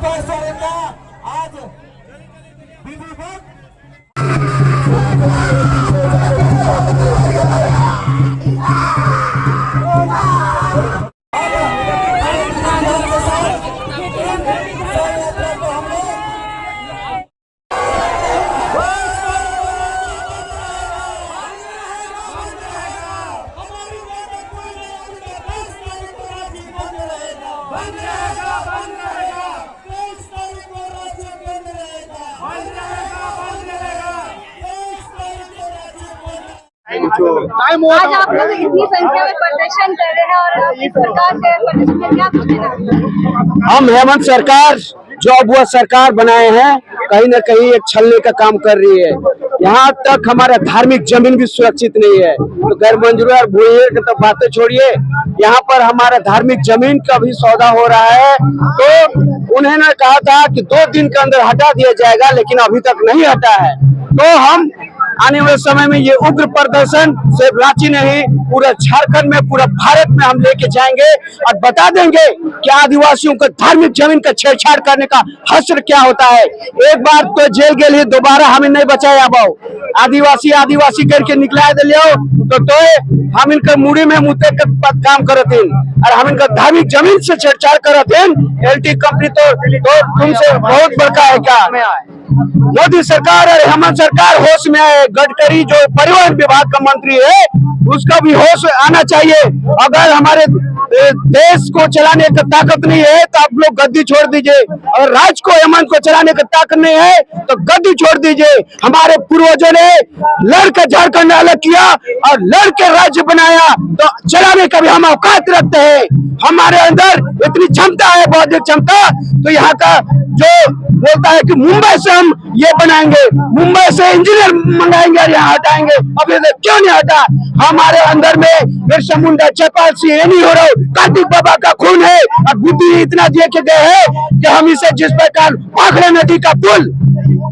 आज विधिवत आज आप लोग इतनी संख्या में प्रदर्शन कर रहे हैं और अपनी सरकार से प्रदर्शन में क्या कुछ कहना? हम हेमंत सरकार जो अब वह सरकार बनाए हैं कहीं न कहीं एक छलने का काम कर रही है। यहाँ तक हमारा धार्मिक जमीन भी सुरक्षित नहीं है, तो गैर मंजूर और भूमि की तो बातें छोड़िए, यहाँ पर हमारा धार्मिक जमीन का भी सौदा हो रहा है। तो उन्होंने कहा था कि 2 दिन के अंदर हटा दिया जाएगा, लेकिन अभी तक नहीं हटा है। तो हम आने वाले समय में ये उग्र प्रदर्शन सिर्फ रांची नहीं, पूरा झारखंड में, पूरा भारत में हम लेके जाएंगे और बता देंगे कि आदिवासियों को धार्मिक जमीन का छेड़छाड़ करने का हश्र क्या होता है। एक बार तो जेल गेल ही, दोबारा हमें नहीं बचाया बाओ। आदिवासी आदिवासी करके निकला दिलियो तो हम इनका मुड़ी में मुते के काम करतीन और हम इनका धार्मिक जमीन से छेड़छाड़ करतीन। एलटी कंपनी तो तुमसे बहुत बड़का है क्या? मोदी सरकार और हेमंत सरकार होश में आए। गडकरी जो परिवहन विभाग का मंत्री है उसका भी होश आना चाहिए। अगर हमारे देश को चलाने की ताकत नहीं है तो आप लोग गद्दी छोड़ दीजिए, और राज्य को हेमंत को चलाने की ताकत नहीं है तो गद्दी छोड़ दीजिए। हमारे पूर्वजों ने लड़कर झारखंड अलग किया और लड़के राज्य बनाया, तो चलाने का भी हम औकात रखते हैं। हमारे अंदर इतनी क्षमता है, बौद्धिक क्षमता। तो यहाँ का जो बोलता है कि मुंबई से हम ये बनाएंगे, मुंबई से इंजीनियर मंगाएंगे और यहाँ हटाएंगे, अभी क्यों नहीं हटा? हमारे अंदर में बिरसा मुंडा, चपाल सिंह, ये नहीं हो रहा, कार्तिक बाबा का खून है और बुद्धि इतना दिए के गए हैं कि हम इसे जिस प्रकार पाखड़ा नदी का पुल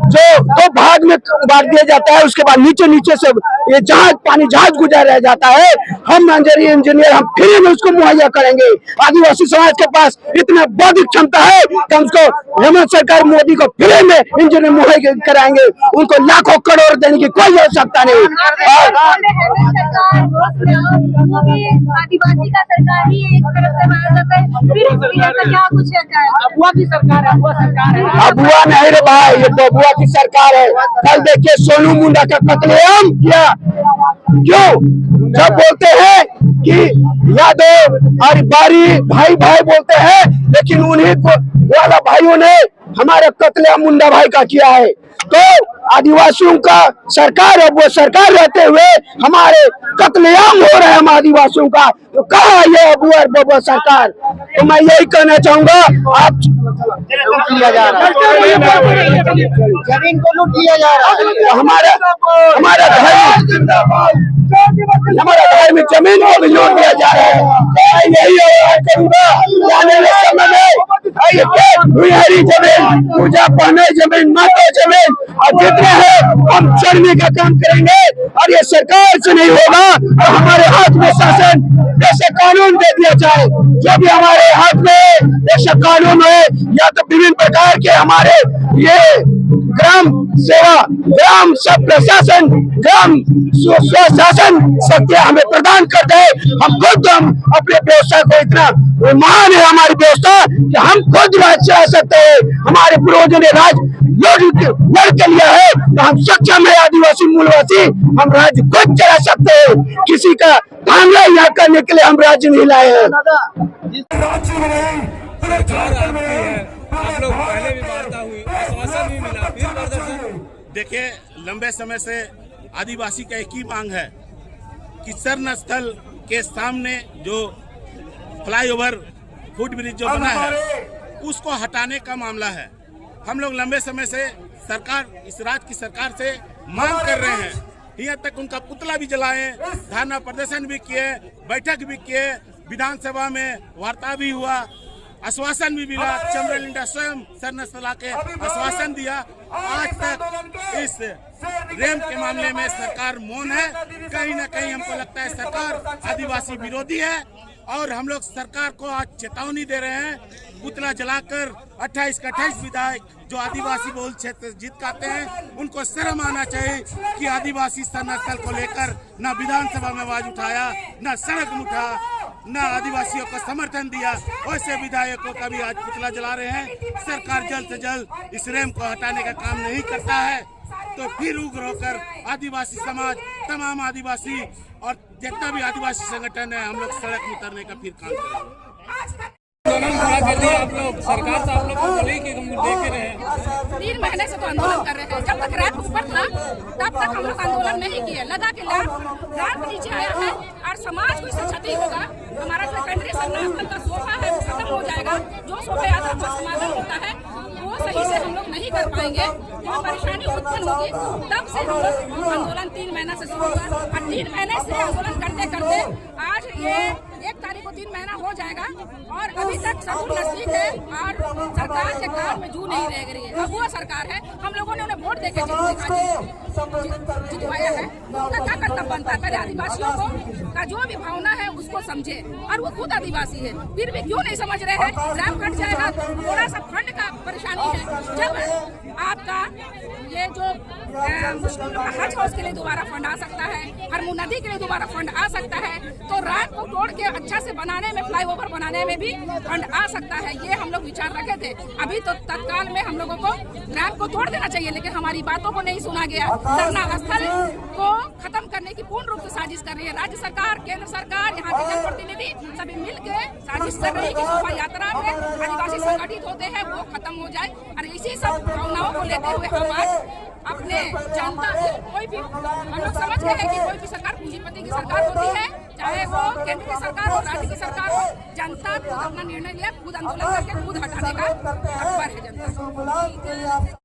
जो 2 भाग में बांट दिया जाता है, उसके बाद नीचे नीचे से ये जहाज पानी जहाज गुजर रह जाता है, हम इंजीनियर हम फ्री में उसको मुहैया करेंगे। आदिवासी समाज के पास इतना बौद्धिक क्षमता है कि हम उसको हेमंत सरकार मोदी को फ्री में इंजीनियर मुहैया कराएंगे। उनको लाखों करोड़ देने की कोई आवश्यकता नहीं। आदिवासी का सरकार ही एक तरफ से माना जाता है, फिर क्या कुछ अबुआ की सरकार है? अबुआ नहीं रे भाई, ये बबुआ की सरकार है। कल देखिए सोनू मुंडा का कत्लेआम किया। क्यों? जब बोलते हैं कि यादव और बारी भाई भाई बोलते हैं, लेकिन उन्हीं को वाला भाइयों ने हमारे कत्लेआम मुंडा भाई का किया है। तो आदिवासियों का सरकार है, वो सरकार रहते हुए हमारे कत्लेआम हो रहे हैं हम आदिवासियों का। तो कहा ये अबू और बबुआ सरकार? तो मैं यही कहना चाहूंगा, आप लिया जा रहा है, जमीन को लूट लिया जा रहा है। हमारा धार्मिक जमीन को भी लूट लिया जा रहा है। यही करूंगा आने वाले समय में, हरी जमीन, पूजा पाने जमीन, माता जमीन और जितने हैं हम चढ़ने का काम करेंगे। और ये सरकार से नहीं होगा तो हमारे हाथ में शासन जैसे कानून दे दिया जाए। जो भी हमारे हाथ में जैसे कानून है, या तो विभिन्न प्रकार के हमारे ये ग्राम सेवा, ग्राम सब प्रशासन, ग्राम स्वशासन शक्तियां हमें प्रदान कर दे। हम खुद हम अपने व्यवस्था को इतना महान है हमारी व्यवस्था कि हम खुद राज चला सकते हैं। हमारे पूर्वजों ने राज लड़ के लिया है, तो हम सक्षम है आदिवासी मूलवासी, हम राज्य खुद चला सकते हैं। किसी का धांधला यहाँ करने के लिए हम राज्य नहीं लाए हैं। आप लोग पहले भी वार्ता हुई, आश्वासन भी मिला, फिर प्रदर्शन। देखिए, लंबे समय से आदिवासी का एक ही मांग है कि शरण स्थल के सामने जो फ्लाईओवर फुट ब्रिज जो बना है उसको हटाने का मामला है। हम लोग लंबे समय से सरकार, इस राज्य की सरकार से मांग कर रहे हैं। यहाँ तक उनका पुतला भी जलाए, धरना प्रदर्शन भी किए, बैठक भी किए, विधानसभा में वार्ता भी हुआ, आश्वासन भी मिला। चमरेल इंडिया स्वयं शरण स्थल के आश्वासन दिया। आज तक इस रेम के मामले में सरकार मौन है। कहीं ना कहीं हमको लगता है सरकार आदिवासी विरोधी है, और हम लोग सरकार को आज चेतावनी दे रहे हैं पुतला जलाकर 28 का 28 विधायक जो आदिवासी बहुल क्षेत्र जीत के आते हैं, उनको शर्म आना चाहिए कि आदिवासी स्थल को लेकर न विधानसभा में आवाज उठाया, न सड़क में उठा, न आदिवासियों को समर्थन दिया। वैसे विधायकों का भी आज पुतला जला रहे हैं। सरकार जल्द से जल्द इस रैम को हटाने का काम नहीं करता है तो फिर उग्र होकर आदिवासी समाज, तमाम आदिवासी और जितना भी आदिवासी संगठन है, हम लोग सड़क में उतरने का फिर काम करेंगे। आंदोलन खड़ा कर दिया आप लोग, सरकार तो आप लोग को बोले कि हम देख रहे हैं। 3 महीने से तो आंदोलन कर रहे हैं। जब तक रैंप ऊपर था तब तक हम लोग आंदोलन नहीं किए। लगा के रैंप नीचे आया है और समाज को इससे क्षति होगा। हमारा जो केंद्रीय संरक्षण का सोफा है वो खत्म हो जाएगा। जो सोफे आधार पर समाधान होता है वो सही से हम लोग नहीं कर पाएंगे। जो परेशानी उत्पन्न होगी तब से हम लोग आंदोलन 3 महीना से शुरू हुआ और 3 महीने से आंदोलन करते करते आज ये 1 तारीख को 3 महीना हो जाएगा और अभी तक सब नजदीक है और सरकार के काम में जू नहीं रह रही है। अब वो सरकार है, हम लोगों ने उन्हें वोट देके जितवाया है। उनका क्या कर्तव्य बनता है? पहले आदिवासियों को का जो भी भावना है उसको समझे और वो खुद आदिवासी है, फिर भी क्यों नहीं समझ रहे हैं? रैंप कट जाएगा, थोड़ा सा फंड का परेशानी है। जब आपका ये जो हज हाउस के लिए दोबारा फंड आ सकता है, हरमू नदी के लिए दोबारा फंड आ सकता है, तो रैंप को तोड़ के अच्छा से बनाने में, फ्लाईओवर बनाने में भी फंड आ सकता है। ये हम लोग विचार रखे थे। अभी तो तत्काल में हम लोगों को रैंप को तोड़ देना चाहिए, लेकिन हमारी बातों को नहीं सुना गया। धरना स्थल को खत्म करने की पूर्ण रूप से साजिश कर रही है राज्य सरकार, केंद्र सरकार, यहाँ के जनप्रतिनिधि सभी मिलकर साजिश कर रही है कि शोभा यात्रा में आदिवासी संगठित होते हैं वो खत्म हो जाए। और इसी सब भावनाओं को लेते हुए हम आज अपने जनता कोई भी हम लोग समझ गए हैं कि कोई भी सरकार पूंजीपति की सरकार होती है, चाहे वो केंद्र की सरकार हो, राज्य की सरकार हो। जनता खुद अपना निर्णय लिया, खुद आंदोलन करके खुद हटाने का तत्पर है जनता।